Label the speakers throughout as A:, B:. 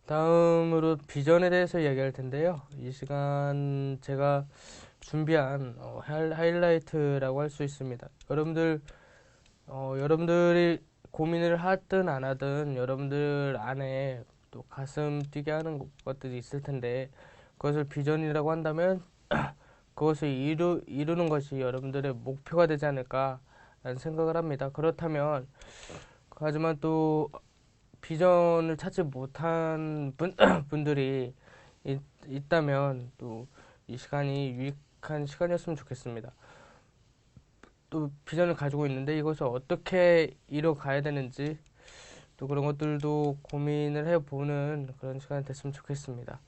A: 다음으로 비전에 대해서 이야기할 텐데요. 이 시간 제가 준비한 하이라이트라고 할 수 있습니다. 여러분들이 고민을 하든 안 하든 여러분들 안에 또 가슴 뛰게 하는 것들이 있을 텐데 그것을 비전이라고 한다면 그것을 이루는 것이 여러분들의 목표가 되지 않을까라는 생각을 합니다. 그렇다면 하지만 또 비전을 찾지 못한 분들이 있다면 또 이 시간이 유익한 시간이었으면 좋겠습니다. 또 비전을 가지고 있는데 이것을 어떻게 이뤄가야 되는지 또 그런 것들도 고민을 해보는 그런 시간이 됐으면 좋겠습니다.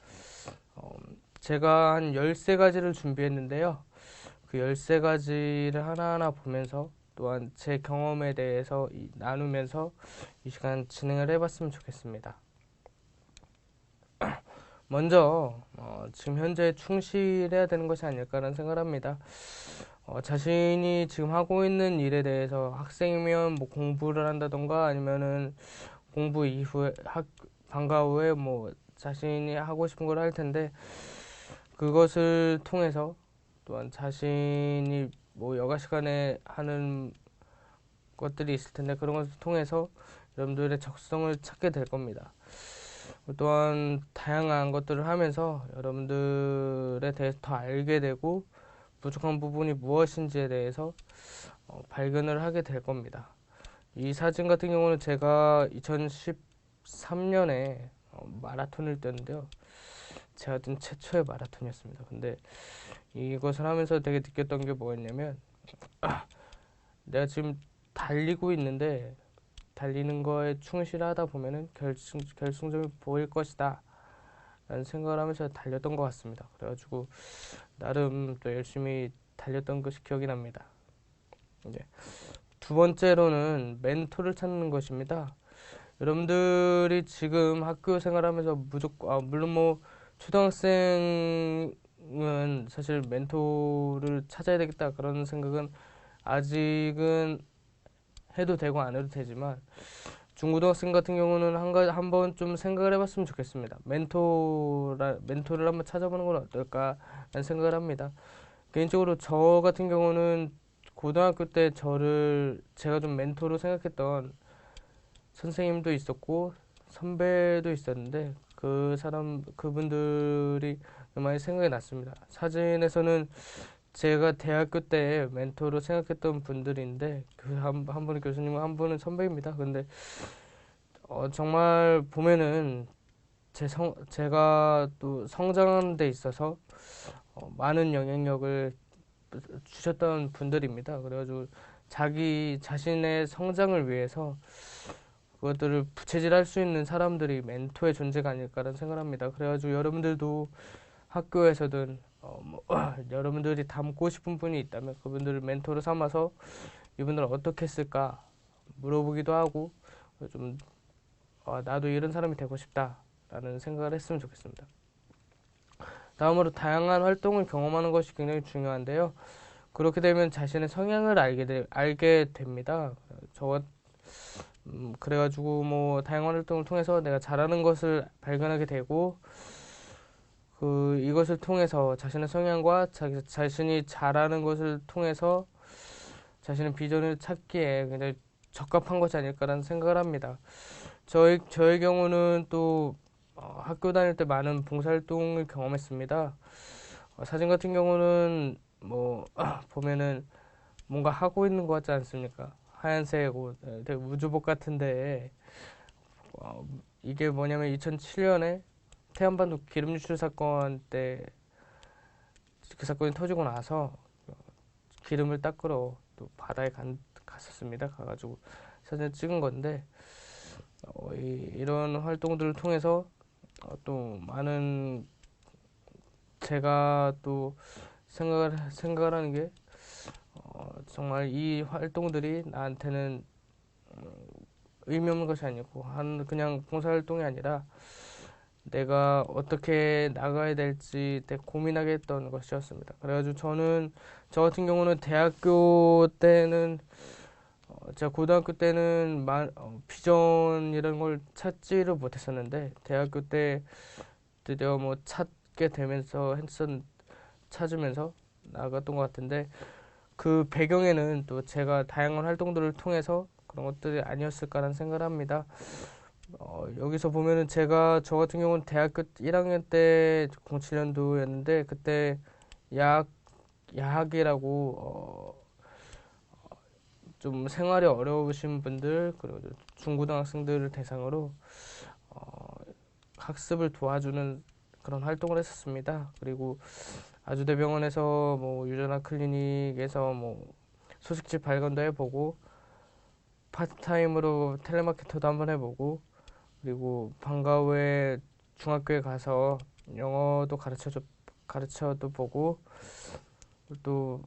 A: 어, 제가 한 13가지를 준비했는데요. 그 13가지를 하나하나 보면서 또한 제 경험에 대해서 나누면서 이 시간 진행을 해봤으면 좋겠습니다. 먼저 지금 현재 충실해야 되는 것이 아닐까라는 생각을 합니다. 자신이 지금 하고 있는 일에 대해서 학생이면 뭐 공부를 한다던가 아니면은 공부 이후에 방과 후에 뭐 자신이 하고 싶은 걸 할 텐데 그것을 통해서 또한 자신이 뭐 여가 시간에 하는 것들이 있을 텐데 그런 것을 통해서 여러분들의 적성을 찾게 될 겁니다. 또한 다양한 것들을 하면서 여러분들에 대해서 더 알게 되고 부족한 부분이 무엇인지에 대해서 발견을 하게 될 겁니다. 이 사진 같은 경우는 제가 2013년에 마라톤을 뛰었는데요. 제가 뛴 최초의 마라톤이었습니다. 근데 이것을 하면서 되게 느꼈던 게 뭐였냐면 내가 지금 달리고 있는데 달리는 거에 충실하다 보면은 결승점이 보일 것이다 라는 생각을 하면서 달렸던 것 같습니다. 그래가지고 나름 또 열심히 달렸던 것이 기억이 납니다. 이제 두 번째로는 멘토를 찾는 것입니다. 여러분들이 지금 학교 생활하면서 물론 뭐 초등학생은 사실 멘토를 찾아야 되겠다 그런 생각은 아직은 해도 되고 안 해도 되지만 중고등학생 같은 경우는 한번 좀 생각을 해봤으면 좋겠습니다. 멘토를 한번 찾아보는 건 어떨까라는 생각을 합니다. 개인적으로 저 같은 경우는 고등학교 때 제가 좀 멘토로 생각했던 선생님도 있었고 선배도 있었는데 그분들이 많이 생각이 났습니다. 사진에서는 제가 대학교 때 멘토로 생각했던 분들인데 한 분은 교수님과 한 분은 선배입니다. 근데 정말 보면은 제가 또 성장하는 데 있어서 많은 영향력을 주셨던 분들입니다. 그래가지고 자기 자신의 성장을 위해서 그것들을 부채질할 수 있는 사람들이 멘토의 존재가 아닐까라는 생각을 합니다. 그래가지고 여러분들도 학교에서든 여러분들이 닮고 싶은 분이 있다면 그분들을 멘토로 삼아서 이분들은 어떻게 했을까 물어보기도 하고 좀 나도 이런 사람이 되고 싶다라는 생각을 했으면 좋겠습니다. 다음으로 다양한 활동을 경험하는 것이 굉장히 중요한데요. 그렇게 되면 자신의 성향을 알게 됩니다. 그래가지고 뭐 다양한 활동을 통해서 내가 잘하는 것을 발견하게 되고 이것을 통해서 자신의 성향과 자신이 잘하는 것을 통해서 자신의 비전을 찾기에 굉장히 적합한 것이 아닐까라는 생각을 합니다. 저의 경우는 또 학교 다닐 때 많은 봉사활동을 경험했습니다. 사진 같은 경우는 뭐 보면은 뭔가 하고 있는 것 같지 않습니까? 하얀색 옷, 되게 우주복 같은데 이게 뭐냐면 2007년에 태안반도 기름 유출 사건 때 그 사건이 터지고 나서 기름을 닦으러 또 바다에 갔었습니다. 가가지고 사진을 찍은 건데 이런 활동들을 통해서 또 많은 제가 또 생각을 하는 게 정말 이 활동들이 나한테는 의미 없는 것이 아니고 그냥 봉사활동이 아니라 내가 어떻게 나가야 될지 되게 고민하게 했던 것이었습니다. 그래가지고 저 같은 경우는 대학교 때는 제가 고등학교 때는 비전이라는 걸 찾지를 못했었는데 대학교 때 드디어 뭐 찾게 되면서 찾으면서 나갔던 것 같은데 그 배경에는 또 제가 다양한 활동들을 통해서 그런 것들이 아니었을까라는 생각을 합니다. 여기서 보면은 저 같은 경우는 대학교 1학년 때 07년도였는데 그때 야학 야학이라고 좀 생활이 어려우신 분들 그리고 중고등학생들을 대상으로 어, 학습을 도와주는 그런 활동을 했었습니다. 그리고 아주대병원에서 뭐 유전학 클리닉에서 뭐 소식지 발견도 해보고 파트타임으로 텔레마케터도 한번 해보고 그리고 방과 후에 중학교에 가서 영어도 가르쳐도 보고 또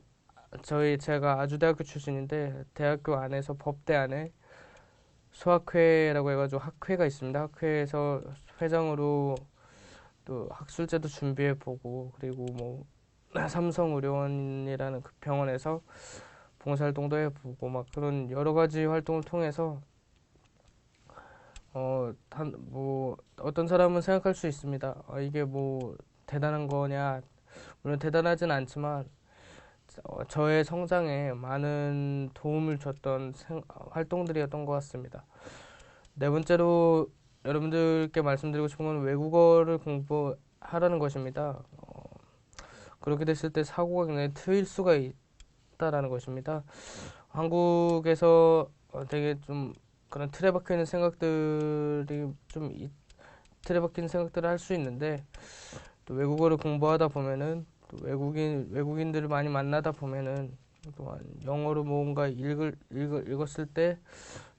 A: 제가 아주대학교 출신인데 대학교 안에서 법대 안에 수학회라고 해가지고 학회가 있습니다. 학회에서 회장으로 또 학술제도 준비해 보고 그리고 뭐 삼성의료원이라는 그 병원에서 봉사활동도 해보고 막 그런 여러 가지 활동을 통해서 뭐 어떤 사람은 생각할 수 있습니다. 이게 뭐 대단한 거냐? 물론 대단하진 않지만 저의 성장에 많은 도움을 줬던 활동들이었던 것 같습니다. 네 번째로 여러분들께 말씀드리고 싶은 건 외국어를 공부하라는 것입니다. 그렇게 됐을 때 사고가 굉장히 트일 수가 있다라는 것입니다. 한국에서 되게 좀 그런 틀에 박혀 있는 생각들이 틀에 박힌 생각들을 할 수 있는데 또 외국어를 공부하다 보면은 또 외국인들을 많이 만나다 보면은 또한 영어로 뭔가 읽었을 때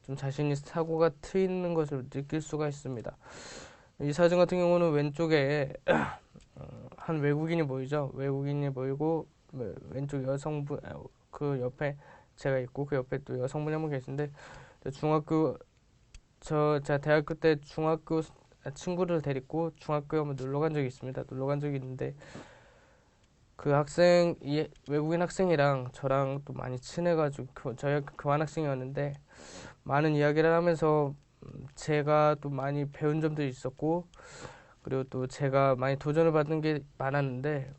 A: 좀 자신이 사고가 트이는 것을 느낄 수가 있습니다. 이 사진 같은 경우는 왼쪽에 한 외국인이 보이죠. 외국인이 보이고 왼쪽 여성분 그 옆에 제가 있고 그 옆에 또 여성분이 한 분 계신데 제가 대학교 때 중학교 친구를 데리고 중학교에 한번 놀러 간 적이 있습니다. 놀러 간 적이 있는데 그 외국인 학생이랑 저랑 또 많이 친해가지고 저희 교환학생이었는데 많은 이야기를 하면서 제가 또 많이 배운 점도 있었고 그리고 또 제가 많이 도전을 받은 게 많았는데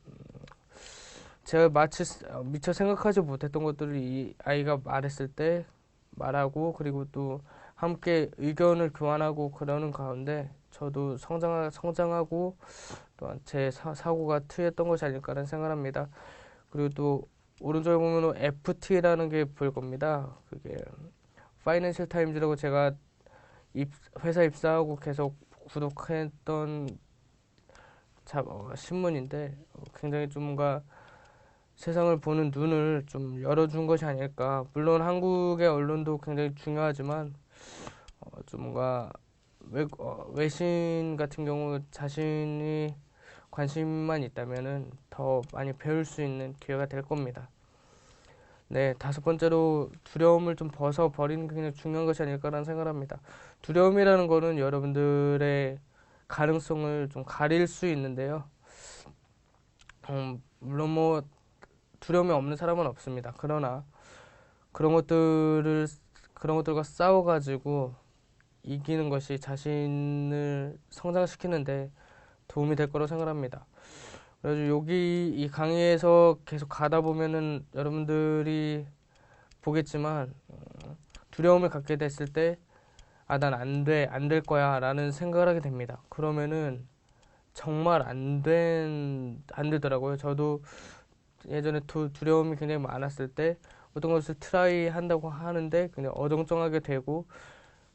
A: 제가 마치 미처 생각하지 못했던 것들을 이 아이가 말했을 때 말하고 그리고 또 함께 의견을 교환하고 그러는 가운데 저도 성장하고 또한 제 사고가 트였던 것이 아닐까라는 생각을 합니다. 그리고 또 오른쪽에 보면 FT라는 게 보일 겁니다. 그게 파이낸셜 타임즈라고 제가 회사 입사하고 계속 구독했던 신문인데 굉장히 좀 뭔가 세상을 보는 눈을 좀 열어준 것이 아닐까. 물론 한국의 언론도 굉장히 중요하지만 좀 뭔가 외신 같은 경우 자신이 관심만 있다면은 더 많이 배울 수 있는 기회가 될 겁니다. 네, 다섯 번째로 두려움을 좀 벗어버리는 게 굉장히 중요한 것이 아닐까라는 생각을 합니다. 두려움이라는 거는 여러분들의 가능성을 좀 가릴 수 있는데요. 물론 뭐 두려움이 없는 사람은 없습니다. 그러나 그런 것들과 싸워가지고 이기는 것이 자신을 성장시키는데 도움이 될 거라고 생각합니다. 그래서 여기 이 강의에서 계속 가다 보면은 여러분들이 보겠지만 두려움을 갖게 됐을 때 난 안 될 거야 라는 생각을 하게 됩니다. 그러면은 정말 안 되더라고요. 저도 예전에 두려움이 굉장히 많았을 때 어떤 것을 트라이 한다고 하는데 그냥 어정쩡하게 되고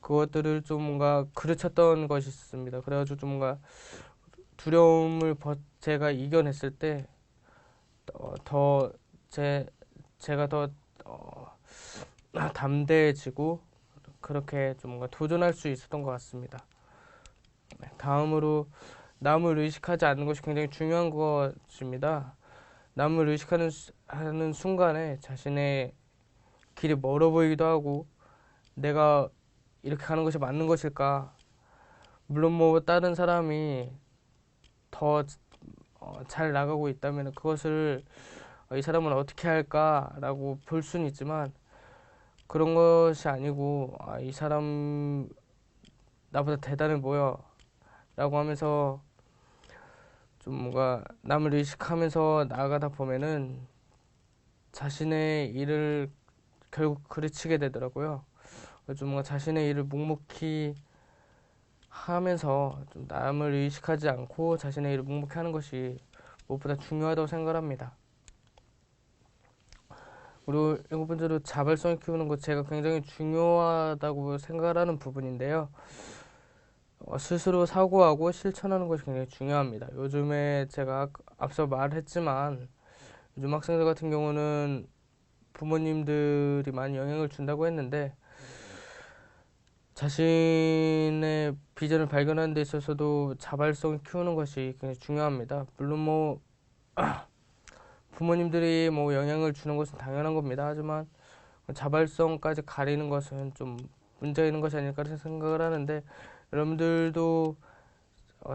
A: 그것들을 좀 뭔가 그르쳤던 것이 있습니다. 그래가지고 좀 뭔가 제가 이겨냈을 때 더 제가 더 담대해지고 그렇게 좀 뭔가 도전할 수 있었던 것 같습니다. 다음으로 남을 의식하지 않는 것이 굉장히 중요한 것입니다. 남을 하는 순간에 자신의 길이 멀어 보이기도 하고 내가 이렇게 가는 것이 맞는 것일까? 물론 뭐 다른 사람이 더 잘 나가고 있다면 그것을 이 사람은 어떻게 할까라고 볼 수는 있지만 그런 것이 아니고 이 사람 나보다 대단해 보여 라고 하면서 좀 뭔가 남을 의식하면서 나아가다 보면은 자신의 일을 결국 그르치게 되더라고요. 좀 뭔가 자신의 일을 묵묵히 하면서 좀 남을 의식하지 않고 자신의 일을 묵묵히 하는 것이 무엇보다 중요하다고 생각합니다. 그리고 일곱 번째로 자발성을 키우는 것, 제가 굉장히 중요하다고 생각하는 부분인데요. 스스로 사고하고 실천하는 것이 굉장히 중요합니다. 요즘에 제가 앞서 말했지만 요즘 학생들 같은 경우는 부모님들이 많이 영향을 준다고 했는데 자신의 비전을 발견하는 데 있어서도 자발성을 키우는 것이 굉장히 중요합니다. 물론 뭐 부모님들이 뭐 영향을 주는 것은 당연한 겁니다. 하지만 자발성까지 가리는 것은 좀 문제가 있는 것이 아닐까 생각을 하는데, 여러분들도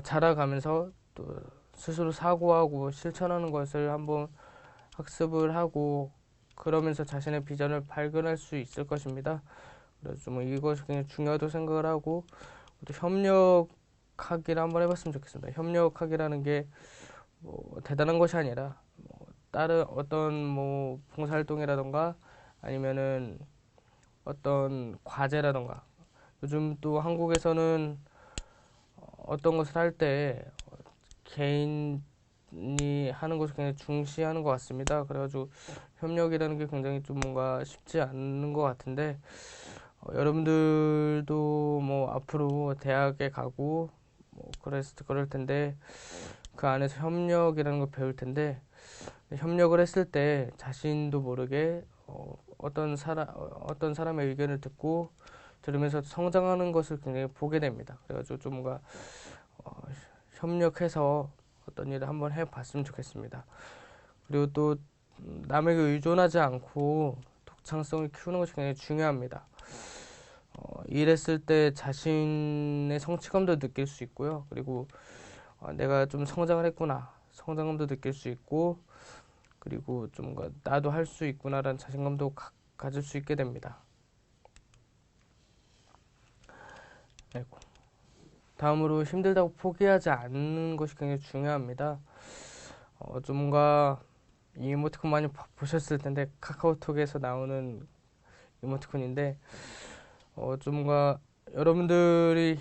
A: 자라가면서 또 스스로 사고하고 실천하는 것을 한번 학습을 하고 그러면서 자신의 비전을 발견할 수 있을 것입니다. 그래서 좀 이것이 굉장히 중요하다고 생각을 하고, 또 협력하기를 한번 해봤으면 좋겠습니다. 협력하기라는 게 뭐 대단한 것이 아니라 뭐 다른 어떤 뭐 봉사활동이라던가 아니면은 어떤 과제라던가, 요즘 또 한국에서는 어떤 것을 할 때 개인이 하는 것을 굉장히 중시하는 것 같습니다. 그래가지고 협력이라는 게 굉장히 좀 뭔가 쉽지 않은 것 같은데, 여러분들도 뭐 앞으로 대학에 가고 뭐 그럴 텐데 그 안에서 협력이라는 걸 배울 텐데, 협력을 했을 때 자신도 모르게 어떤 사람의 의견을 듣고 들으면서 성장하는 것을 굉장히 보게 됩니다. 그래가지고 좀 뭔가 협력해서 어떤 일을 한번 해봤으면 좋겠습니다. 그리고 또 남에게 의존하지 않고 독창성을 키우는 것이 굉장히 중요합니다. 일했을 때 자신의 성취감도 느낄 수 있고요. 그리고 내가 좀 성장을 했구나, 성장감도 느낄 수 있고, 그리고 좀 뭔가 나도 할 수 있구나라는 자신감도 가질 수 있게 됩니다. 아이고. 다음으로 힘들다고 포기하지 않는 것이 굉장히 중요합니다. 좀 뭔가 이 이모티콘 많이 보셨을 텐데, 카카오톡에서 나오는 이모티콘인데 좀 뭔가 여러분들이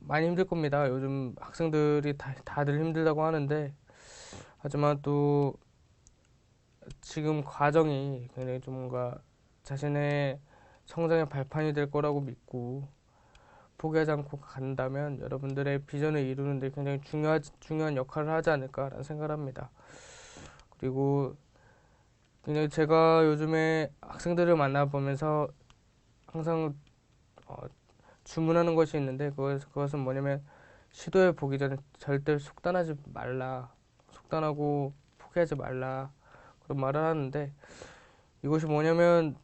A: 많이 힘들 겁니다. 요즘 학생들이 다들 힘들다고 하는데, 하지만 또 지금 과정이 굉장히 좀 뭔가 자신의 성장의 발판이 될 거라고 믿고 포기하지 않고 간다면 여러분들의 비전을 이루는 데 굉장히 중요한 역할을 하지 않을까라는 생각을 합니다. 그리고 굉장히 제가 요즘에 학생들을 만나보면서 항상 주문하는 것이 있는데, 그것은 뭐냐면 시도해 보기 전에 절대 속단하지 말라, 속단하고 포기하지 말라, 그런 말을 하는데, 이것이 뭐냐면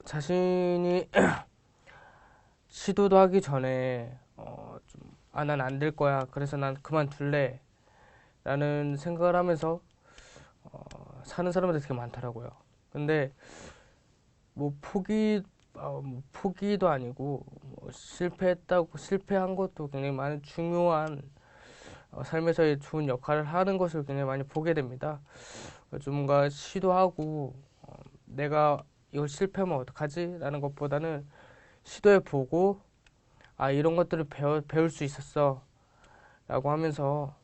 A: 자신이 시도도 하기 전에 난 안 될 거야, 그래서 난 그만둘래 라는 생각을 하면서 사는 사람들이 되게 많더라고요. 근데 뭐 포기도 아니고 뭐 실패한 것도 굉장히 많은 중요한 삶에서의 좋은 역할을 하는 것을 굉장히 많이 보게 됩니다. 좀 뭔가 시도하고 내가 이걸 실패하면 어떡하지? 라는 것보다는 시도해보고 이런 것들을 배울 수 있었어 라고 하면서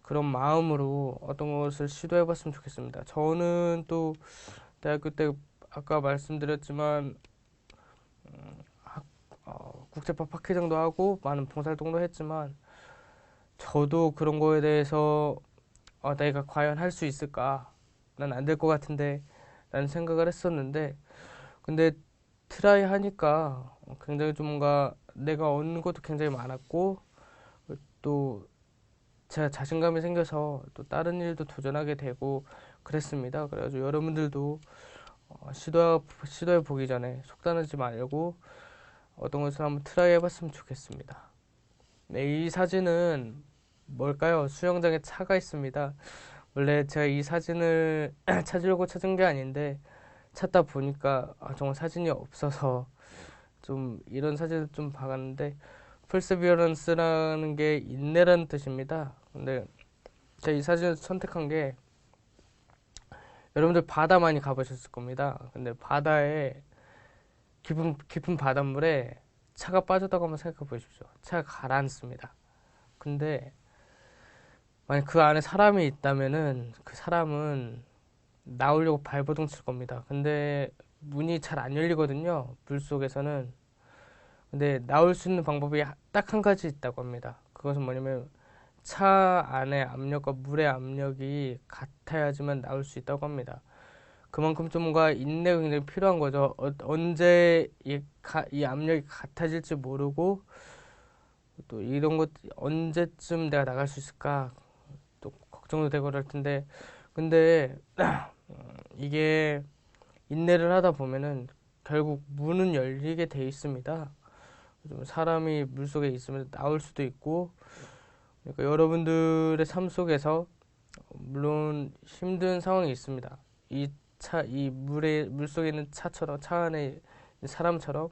A: 그런 마음으로 어떤 것을 시도해봤으면 좋겠습니다. 저는 또 대학교 때 아까 말씀드렸지만 국제법 학회장도 하고 많은 봉사활동도 했지만, 저도 그런 거에 대해서 내가 과연 할 수 있을까? 난 안 될 것 같은데 라는 생각을 했었는데, 근데 트라이 하니까 굉장히 좀 뭔가 내가 얻는 것도 굉장히 많았고, 또 제가 자신감이 생겨서 또 다른 일도 도전하게 되고 그랬습니다. 그래가지고 여러분들도 시도해 보기 전에 속단하지 말고 어떤 것을 한번 트라이 해봤으면 좋겠습니다. 네, 이 사진은 뭘까요? 수영장에 차가 있습니다. 원래 제가 이 사진을 찾으려고 찾은 게 아닌데, 찾다 보니까 정말 사진이 없어서 좀 이런 사진을 좀 박았는데, perseverance라는 게 인내라는 뜻입니다. 근데 제가 이 사진을 선택한 게, 여러분들 바다 많이 가보셨을 겁니다. 근데 바다에 깊은 바닷물에 차가 빠졌다고 한번 생각해 보십시오. 차가 가라앉습니다. 근데 만약 그 안에 사람이 있다면은 그 사람은 나오려고 발버둥 칠 겁니다. 근데 문이 잘 안 열리거든요. 물 속에서는. 근데 나올 수 있는 방법이 딱 한 가지 있다고 합니다. 그것은 뭐냐면 차 안의 압력과 물의 압력이 같아야지만 나올 수 있다고 합니다. 그만큼 좀 뭔가 인내가 굉장히 필요한 거죠. 언제 이 압력이 같아질지 모르고, 또 이런 것 언제쯤 내가 나갈 수 있을까 또 걱정도 되고 그럴 텐데, 근데 이게 인내를 하다 보면은 결국 문은 열리게 돼 있습니다. 좀 사람이 물속에 있으면 나올 수도 있고, 그러니까 여러분들의 삶 속에서 물론 힘든 상황이 있습니다. 이 물속에 있는 차처럼, 차 안에 있는 사람처럼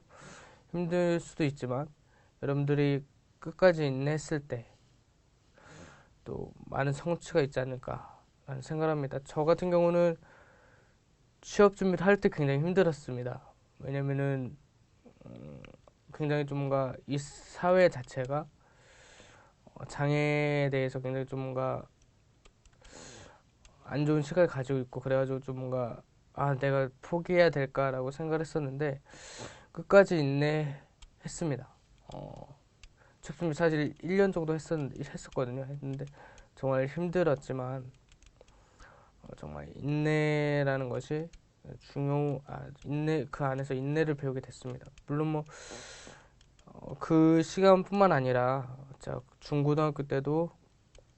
A: 힘들 수도 있지만, 여러분들이 끝까지 인내했을 때 또 많은 성취가 있지 않을까라는 생각을 합니다. 저 같은 경우는 취업 준비를 할 때 굉장히 힘들었습니다. 왜냐면은 굉장히 좀 뭔가 이 사회 자체가 장애에 대해서 굉장히 좀 뭔가 안 좋은 시각을 가지고 있고, 그래가지고 좀 뭔가 내가 포기해야 될까라고 생각을 했었는데, 끝까지 인내했습니다. 취업 준비 사실 1년 정도 했었거든요. 했는데 정말 힘들었지만 정말 인내라는 것이 인내, 그 안에서 인내를 배우게 됐습니다. 물론 뭐 그 시간뿐만 아니라 자, 중고등학교 때도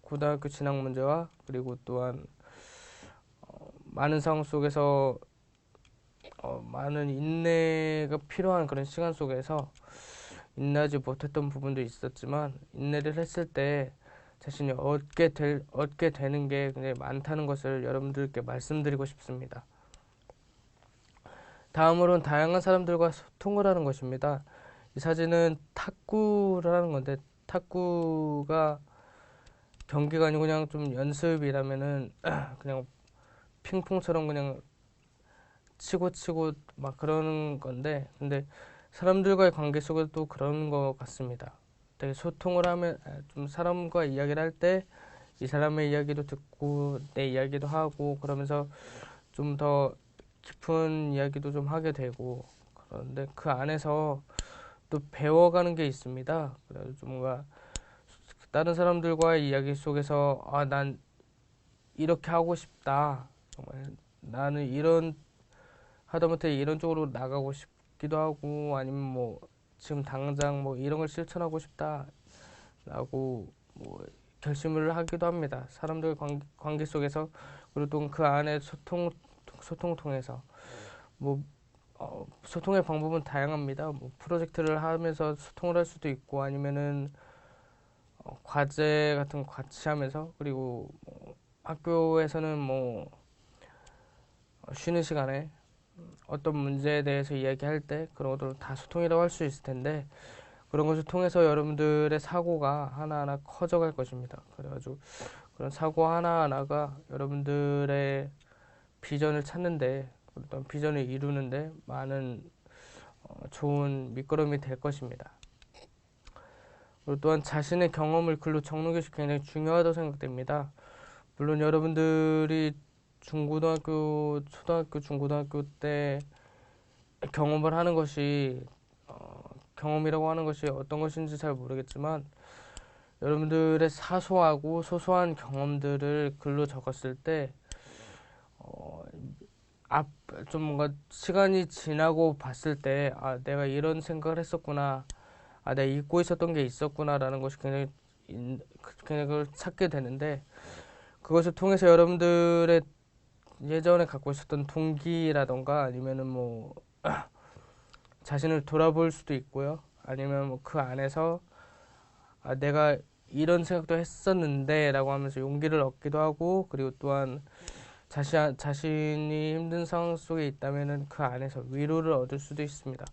A: 고등학교 진학 문제와, 그리고 또한 많은 상황 속에서 많은 인내가 필요한 그런 시간 속에서 인내하지 못했던 부분도 있었지만, 인내를 했을 때 자신이 얻게 되는 게 굉장히 많다는 것을 여러분들께 말씀드리고 싶습니다. 다음으로는 다양한 사람들과 소통을 하는 것입니다. 이 사진은 탁구를 하는 건데, 탁구가 경기가 아니고 그냥 좀 연습이라면은 그냥 핑퐁처럼 그냥 치고 막 그러는 건데, 근데 사람들과의 관계 속에도 그런 것 같습니다. 되게 소통을 하면 좀 사람과 이야기를 할 때 이 사람의 이야기도 듣고 내 이야기도 하고, 그러면서 좀 더 깊은 이야기도 좀 하게 되고, 그런데 그 안에서 또 배워가는 게 있습니다. 그래서 좀 뭔가 다른 사람들과의 이야기 속에서 난 이렇게 하고 싶다. 정말 나는 하다못해 이런 쪽으로 나가고 싶기도 하고, 아니면 뭐 지금 당장 뭐 이런 걸 실천하고 싶다라고 뭐 결심을 하기도 합니다. 사람들 관계 속에서. 그리고 또 그 안에 소통 통해서 뭐 소통의 방법은 다양합니다. 뭐 프로젝트를 하면서 소통을 할 수도 있고, 아니면은 과제 같은 거 같이 하면서, 그리고 뭐 학교에서는 뭐 쉬는 시간에 어떤 문제에 대해서 이야기할 때 그런 것들을 다 소통이라고 할 수 있을 텐데, 그런 것을 통해서 여러분들의 사고가 하나하나 커져갈 것입니다. 그래가지고 그런 사고 하나하나가 여러분들의 비전을 찾는데, 어떤 비전을 이루는데 많은 좋은 밑거름이 될 것입니다. 그리고 또한 자신의 경험을 글로 적는 것이 굉장히 중요하다고 생각됩니다. 물론 여러분들이 초등학교, 중고등학교 때 경험을 하는 것이 경험이라고 하는 것이 어떤 것인지 잘 모르겠지만, 여러분들의 사소하고 소소한 경험들을 글로 적었을 때 좀 뭔가 시간이 지나고 봤을 때 내가 이런 생각을 했었구나, 내가 잊고 있었던 게 있었구나라는 것이 굉장히 그걸 찾게 되는데, 그것을 통해서 여러분들의 예전에 갖고 있었던 동기라던가, 아니면은 뭐 자신을 돌아볼 수도 있고요. 아니면 뭐 그 안에서 내가 이런 생각도 했었는데 라고 하면서 용기를 얻기도 하고, 그리고 또한 자신이 힘든 상황 속에 있다면은 그 안에서 위로를 얻을 수도 있습니다.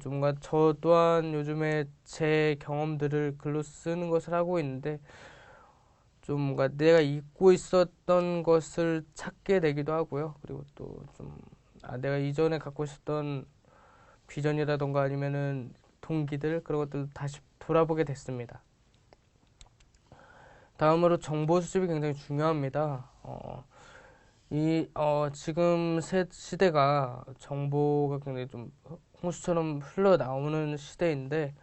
A: 좀 뭔가 저 또한 요즘에 제 경험들을 글로 쓰는 것을 하고 있는데 좀 뭔가 내가 잊고 있었던 것을 찾게 되기도 하고요. 그리고 또 좀 내가 이전에 갖고 있었던 비전이라던가 아니면은 동기들 그런 것들 다시 돌아보게 됐습니다. 다음으로 정보 수집이 굉장히 중요합니다. 지금 시대가 정보가 굉장히 좀 홍수처럼 흘러나오는 시대인데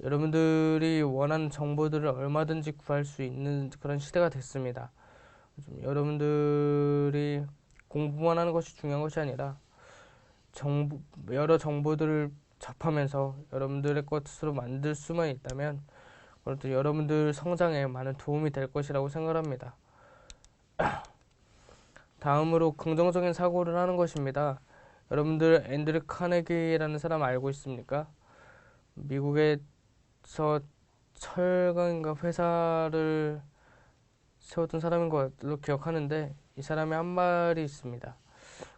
A: 여러분들이 원하는 정보들을 얼마든지 구할 수 있는 그런 시대가 됐습니다. 좀 여러분들이 공부만 하는 것이 중요한 것이 아니라 여러 정보들을 접하면서 여러분들의 것으로 만들 수만 있다면 그것도 여러분들 성장에 많은 도움이 될 것이라고 생각합니다. 다음으로 긍정적인 사고를 하는 것입니다. 여러분들 앤드류 카네기라는 사람 알고 있습니까? 미국에서 철강인가 회사를 세웠던 사람인 것으로 기억하는데 이 사람의 한 말이 있습니다.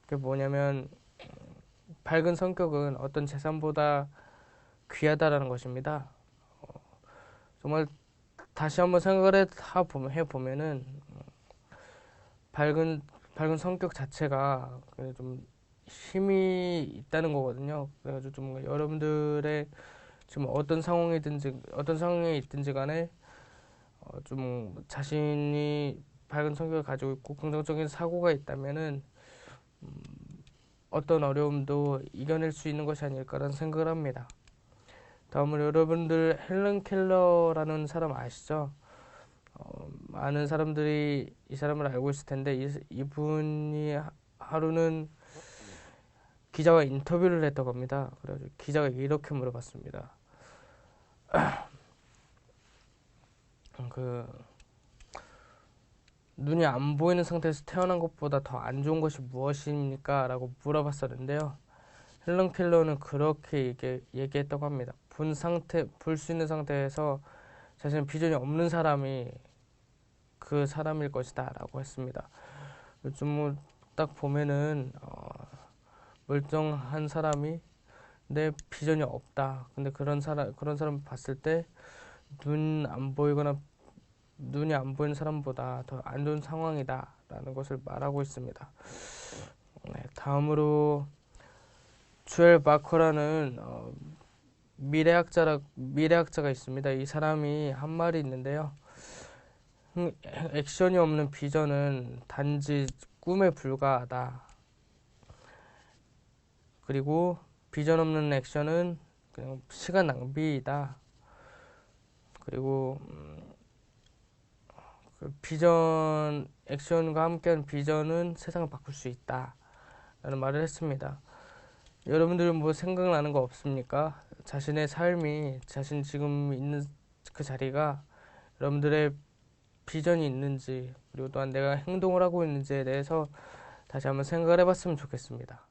A: 그게 뭐냐면 밝은 성격은 어떤 재산보다 귀하다라는 것입니다. 정말 다시 한번 생각을 해보면은 밝은 성격 자체가 좀 힘이 있다는 거거든요. 그래가지고 좀 여러분들의 지금 어떤 상황에 있든지 간에 좀 자신이 밝은 성격을 가지고 있고 긍정적인 사고가 있다면은 어떤 어려움도 이겨낼 수 있는 것이 아닐까라는 생각을 합니다. 다음으로 여러분들 헬렌 켈러라는 사람 아시죠? 많은 사람들이 이 사람을 알고 있을 텐데 이분이 하루는 기자와 인터뷰를 했다고 합니다. 그래가지고 기자가 이렇게 물어봤습니다. 눈이 안 보이는 상태에서 태어난 것보다 더 안 좋은 것이 무엇입니까? 라고 물어봤었는데요. 헬런 켈러는 그렇게 얘기했다고 합니다. 불 수 있는 상태에서 자신의 비전이 없는 사람이 그 사람일 것이다 라고 했습니다. 좀 딱 보면은 멀쩡한 사람이 내 비전이 없다. 근데 그런 사람 봤을 때 눈이 안 보이는 사람보다 더 안 좋은 상황이다 라는 것을 말하고 있습니다. 네, 다음으로 주엘 바커라는 미래학자가 있습니다. 이 사람이 한 말이 있는데요. 액션이 없는 비전은 단지 꿈에 불과하다. 그리고 비전 없는 액션은 그냥 시간 낭비이다. 그리고 액션과 함께한 비전은 세상을 바꿀 수 있다. 라는 말을 했습니다. 여러분들은 뭐 생각나는 거 없습니까? 자신의 삶이 자신 지금 있는 그 자리가 여러분들의 비전이 있는지 그리고 또한 내가 행동을 하고 있는지에 대해서 다시 한번 생각을 해봤으면 좋겠습니다.